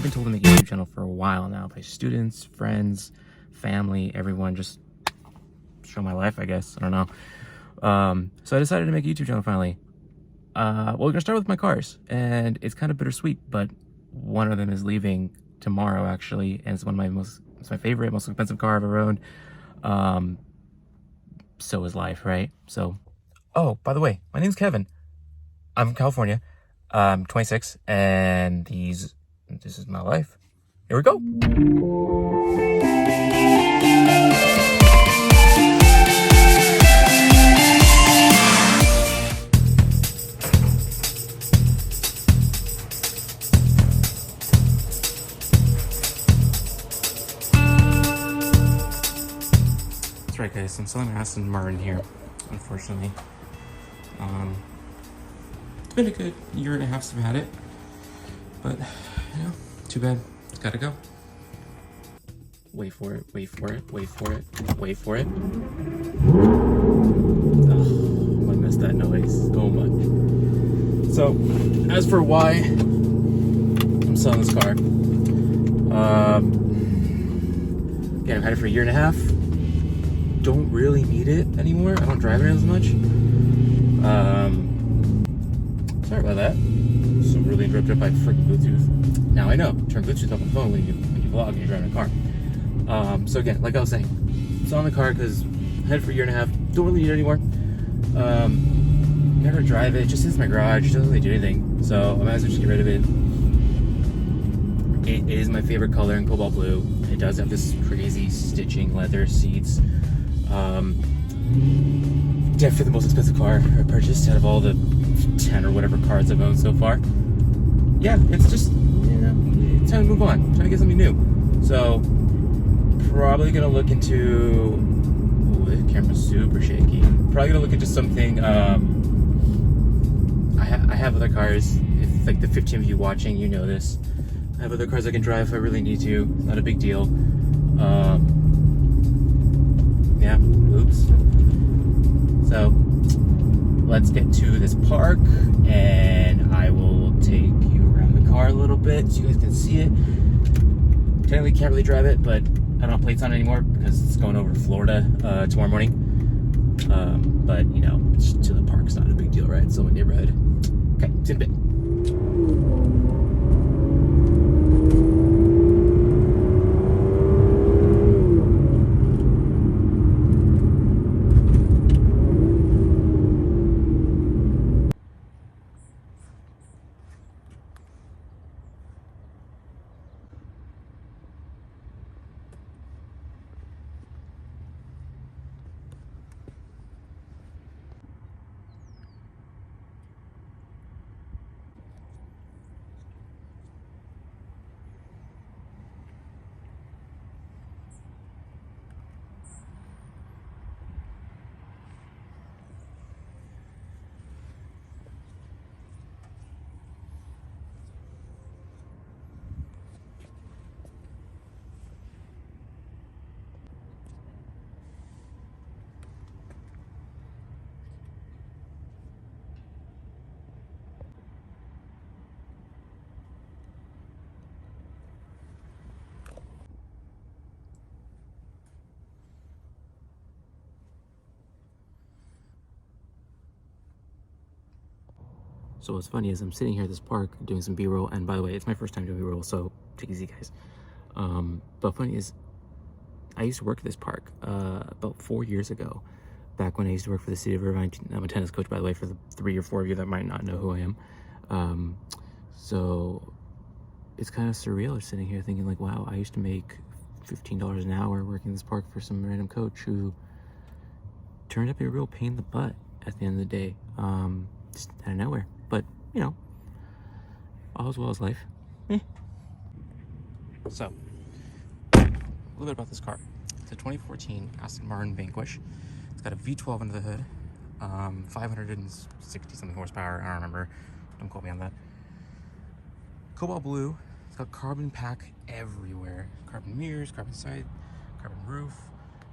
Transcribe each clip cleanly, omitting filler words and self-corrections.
I've been told to make a YouTube channel for a while now by students, friends, family, everyone, just show my life, I guess. I don't know. So I decided to make a YouTube channel finally. Well, we're gonna start with my cars, and it's kind of bittersweet, but one of them is leaving tomorrow actually, and it's it's my favorite, most expensive car I've ever owned. So is life, right? So, oh, by the way, my name's Kevin. I'm from California. I'm 26, and this is my life. Here we go. That's right, guys. I'm selling my Aston Martin here, unfortunately. It's been a good year and a half since I've had it, but you know, too bad. It's gotta go. Wait for it, wait for it, wait for it, wait for it. Oh, I missed that noise so much. So, as for why I'm selling this car, again, I've had it for a year and a half. Don't really need it anymore. I don't drive it as much. Sorry about that. So really interrupted by freaking Bluetooth. Now I know, turn Bluetooth off on the phone when you vlog and you're driving a car. So again, like I was saying, selling the car because I had it for a year and a half. Don't really need it anymore. Never drive it. Just sits in my garage. It doesn't really do anything. So I might as well just get rid of it. It is my favorite color in cobalt blue. It does have this crazy stitching leather seats. Definitely the most expensive car I purchased out of all the 10 or whatever cars I've owned so far. Yeah, it's just, it's time to move on. Trying to get something new. So, probably gonna look into, ooh, the camera's super shaky. Probably gonna look into something, I have other cars. If like the 15 of you watching, you know this. I have other cars I can drive if I really need to. Not a big deal. Yeah, oops. So, let's get to this park, and I will take you around the car a little bit so you guys can see it. Technically can't really drive it, but I don't have plates on it anymore because it's going over to Florida tomorrow morning. But, you know, it's to the park, it's not a big deal, right? It's still my neighborhood. Okay, see you in a bit. So what's funny is I'm sitting here at this park doing some B-roll, and by the way, it's my first time doing B-roll, so take it easy, guys. But funny is, I used to work at this park about 4 years ago, back when I used to work for the city of Irvine. I'm a tennis coach, by the way, for the 3 or 4 of you that might not know who I am. So it's kind of surreal sitting here thinking like, wow, I used to make $15 an hour working this park for some random coach who turned out to be a real pain in the butt at the end of the day, just out of nowhere. But, you know, all as well as life. So, a little bit about this car. It's a 2014 Aston Martin Vanquish. It's got a V12 under the hood, 560 something horsepower, I don't remember. Don't quote me on that. Cobalt blue. It's got carbon pack everywhere. Carbon mirrors, carbon side, carbon roof,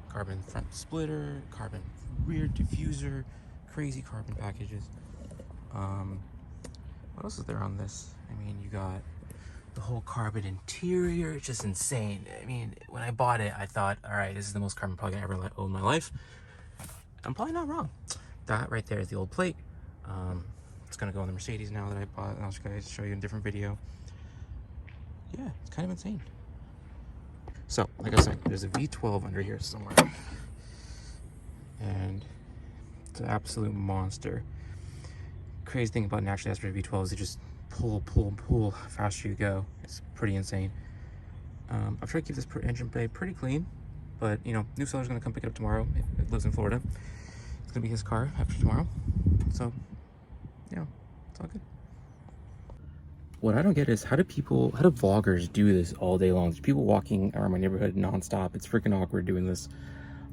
carbon front splitter, carbon rear diffuser, crazy carbon packages. What else is there on this? I mean, you got The whole carbon interior, it's just insane. I mean, when I bought it, I thought, all right, this is the most car I'm probably gonna ever own in my life. I'm probably not wrong. That right there is the old plate. It's gonna go on the Mercedes now that I bought. I'll guys show you in a different video. Yeah, it's kind of insane. So, like I said, there's a V12 under here somewhere. And it's an absolute monster. Crazy thing about naturally aspirated V12 is they just pull faster you go. It's pretty insane. I've tried to keep this engine bay pretty clean, but you know, new seller's gonna come pick it up tomorrow. It lives in Florida. It's gonna be his car after tomorrow. So, yeah, it's all good. What I don't get is how do vloggers do this all day long? There's people walking around my neighborhood nonstop. It's freaking awkward doing this.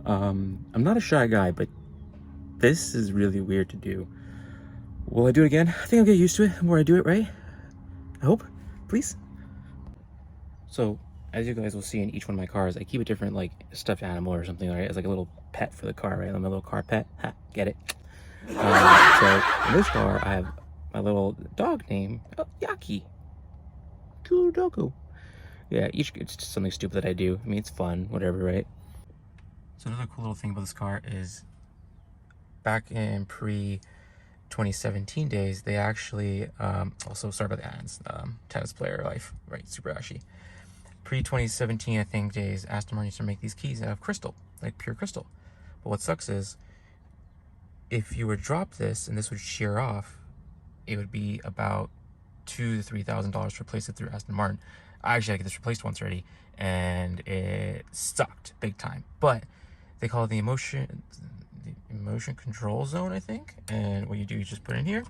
I'm not a shy guy, but this is really weird to do. Will I do it again? I think I'll get used to it the more I do it, right? I hope, please. So, as you guys will see in each one of my cars, I keep a different like stuffed animal or something, right? It's like a little pet for the car, right? I'm a little car pet. Ha, get it? So in this car, I have my little dog named Yaki. Cool doggo. Yeah, it's just something stupid that I do. I mean, it's fun, whatever, right? So another cool little thing about this car is back in pre-2017 days, they actually, also, sorry about the ads, tennis player life, right, super ashy. Pre-2017, I think, days, Aston Martin used to make these keys out of crystal, like pure crystal. But what sucks is, if you would drop this and this would shear off, it would be about $2,000 to $3,000 to replace it through Aston Martin. I actually had to get this replaced once already, and it sucked big time. But they call it the emotion control zone, I think. And what you do is just put it in here,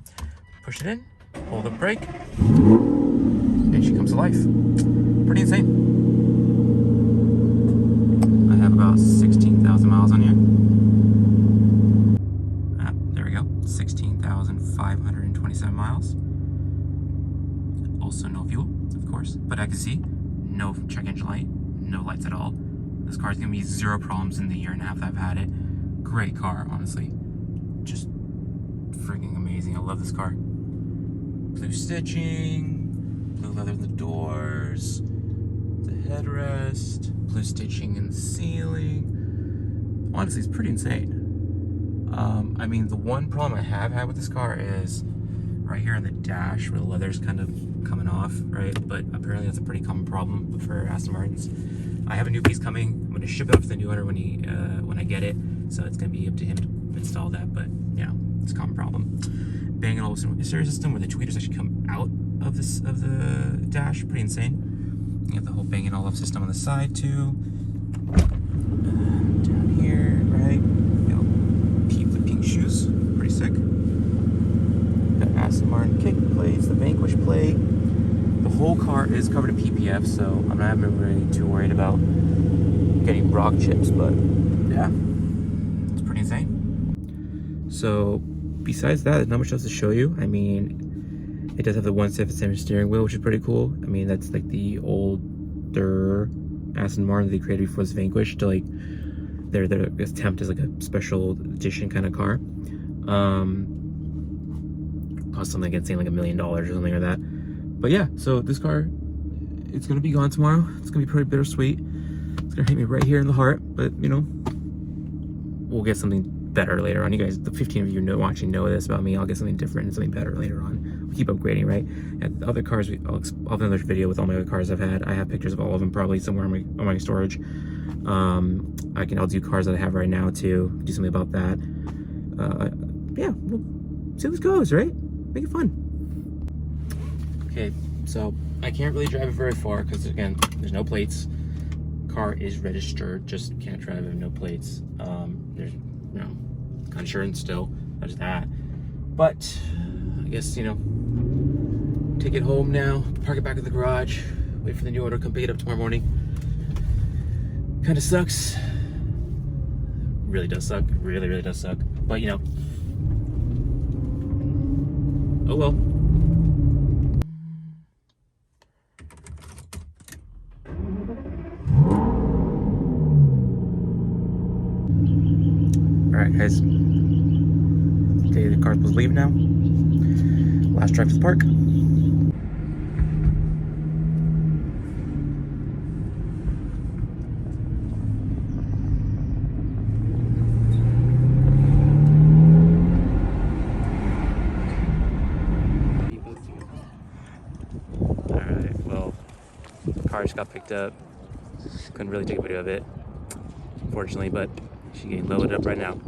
push it in, pull the brake, and she comes to life. Pretty insane. I have about 16,000 miles on here. There we go, 16,527 miles. Also no fuel, of course, but I can see no check engine light, no lights at all. This car's gonna be zero problems in the year and a half that I've had it. Great car, honestly. Just freaking amazing. I love this car. Blue stitching, blue leather in the doors, the headrest, blue stitching in the ceiling. Honestly, it's pretty insane. I mean, the one problem I have had with this car is right here on the dash where the leather's kind of coming off, right? But apparently that's a pretty common problem for Aston Martins. I have a new piece coming. I'm going to ship it off to the new owner when I get it. So it's going to be up to him to install that. But yeah, it's a common problem. Bang & Olufsen stereo system where the tweeters actually come out of the dash. Pretty insane. You have the whole Bang & Olufsen system on the side too. Down here, right? Keep the pink shoes. Pretty sick. Got Aston Martin kick plates, the Vanquish plate. The whole car is covered in PPF, so I'm not really too worried about getting rock chips, but yeah, it's pretty insane. So besides that, there's not much else to show you. I mean, it does have the 177 steering wheel, which is pretty cool. I mean, that's like the older Aston Martin they created before this Vanquish to like their attempt is like a special edition kind of car. Cost something like insane, like $1 million or something like that. But yeah, so this car, it's gonna be gone tomorrow. It's gonna be pretty bittersweet. It's gonna hit me right here in the heart, but you know, we'll get something better later on. You guys, the 15 of you watching know this about me. I'll get something different and something better later on. We'll keep upgrading, right? And the other cars, I'll have another video with all my other cars I've had. I have pictures of all of them probably somewhere on my storage. I'll do cars that I have right now too. Do something about that. Yeah, we'll see how this goes, right? Make it fun. Okay, so I can't really drive it very far because again, there's no plates. Car is registered, just can't drive it with no plates. There's insurance still. There's that. But I guess take it home now, park it back in the garage, wait for the new owner to come pick it up tomorrow morning. Kind of sucks. Really does suck. Really, really does suck. But oh well. Alright guys, okay, the car's supposed to leave now. Last drive to the park. car just got picked up. Couldn't really take a video of it, unfortunately, but she's getting loaded up right now.